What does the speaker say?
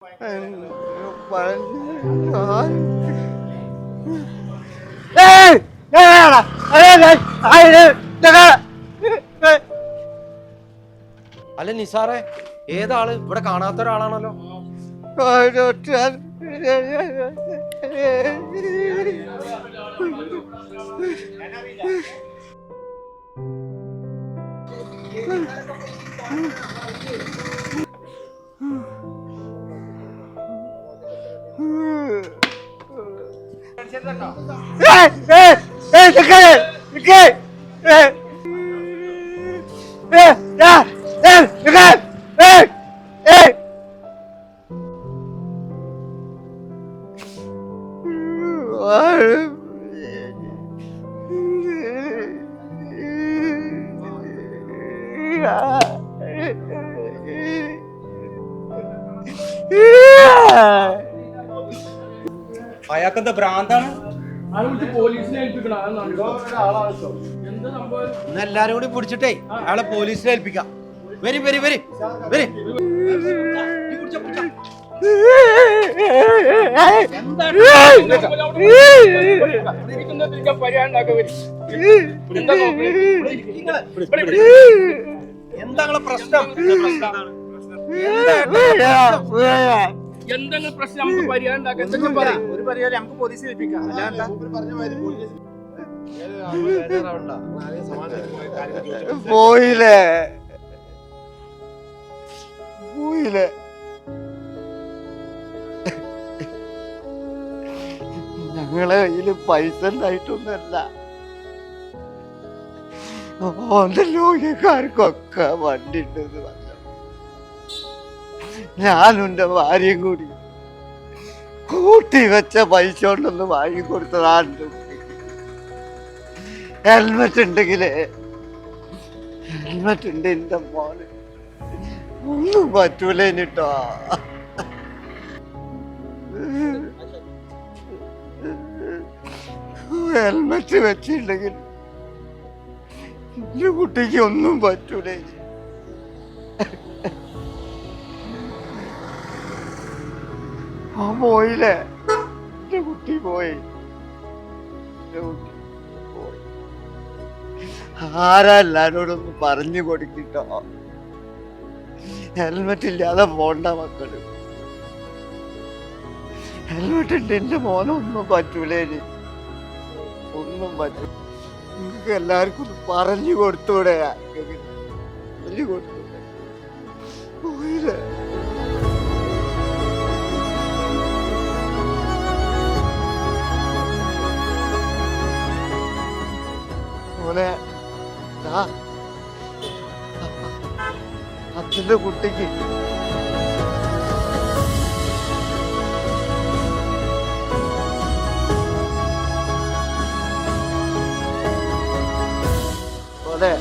അല്ല നിസാറെ, ഏതാള്? ഇവിടെ കാണാത്ത ഒരാളാണല്ലോ. അയാൾക്കെന്താ ഭ്രാന്താണ്? എല്ലാരും കൂടി പിടിച്ചിട്ടേ അയാളെ പോലീസിനെ ഏൽപ്പിക്കാം. വരി വരി വരി വരി. എന്താണ് പ്രശ്നം? എന്തെങ്കിലും പ്രശ്നം നമുക്ക് പരിഹാരം ഉണ്ടാക്കാം. എന്തൊക്കെ പറയും? ഒരു പരിഹാരം നമുക്ക് പോലീസിൽ ഏൽപ്പിക്കാം. പോയില്ലേ പോയില്ലേ ഞങ്ങളെ കയ്യില് പൈസ ഉണ്ടായിട്ടൊന്നുമല്ല. ഓന്റെ ലോകക്കാർക്കൊക്കെ വണ്ടി ഉണ്ടെന്ന് പറഞ്ഞു. ഞാനും എന്റെ ഭാര്യയും കൂടി കൂട്ടി വെച്ച പൈസ കൊണ്ടൊന്ന് വാങ്ങിക്കൊടുത്തതാണ്. ഹെൽമെറ്റ് ഉണ്ടെങ്കിലേ ഹെൽമെറ്റ് ഉണ്ട് എന്റെ മോന് ഒന്നും പറ്റൂലേട്ടോ. ഹെൽമെറ്റ് വെച്ചിട്ടുണ്ടെങ്കിൽ എന്റെ കുട്ടിക്ക് ഒന്നും പറ്റൂലേ. ആ പോയില്ലേ, എന്റെ കുട്ടി പോയി. എന്റെ കുട്ടി പോയി. ആരാ എല്ലാരോടൊന്ന് പറഞ്ഞു കൊടുക്കിട്ടോ. ഹെൽമെറ്റ് ഇല്ലാതെ പോണ്ട മക്കള്. ഹെൽമെറ്റ് ഉണ്ട് എന്റെ മോനൊന്നും പറ്റൂലേ. ഒന്നും പറ്റൂല. നിങ്ങൾക്ക് എല്ലാവർക്കും ഒന്ന് പറഞ്ഞു കൊടുത്തൂടെ? പറഞ്ഞു കൊടുത്തൂടെ? പോയില്ലേ. മോനെ അച്ഛന്റെ കുട്ടിക്ക് മോനെ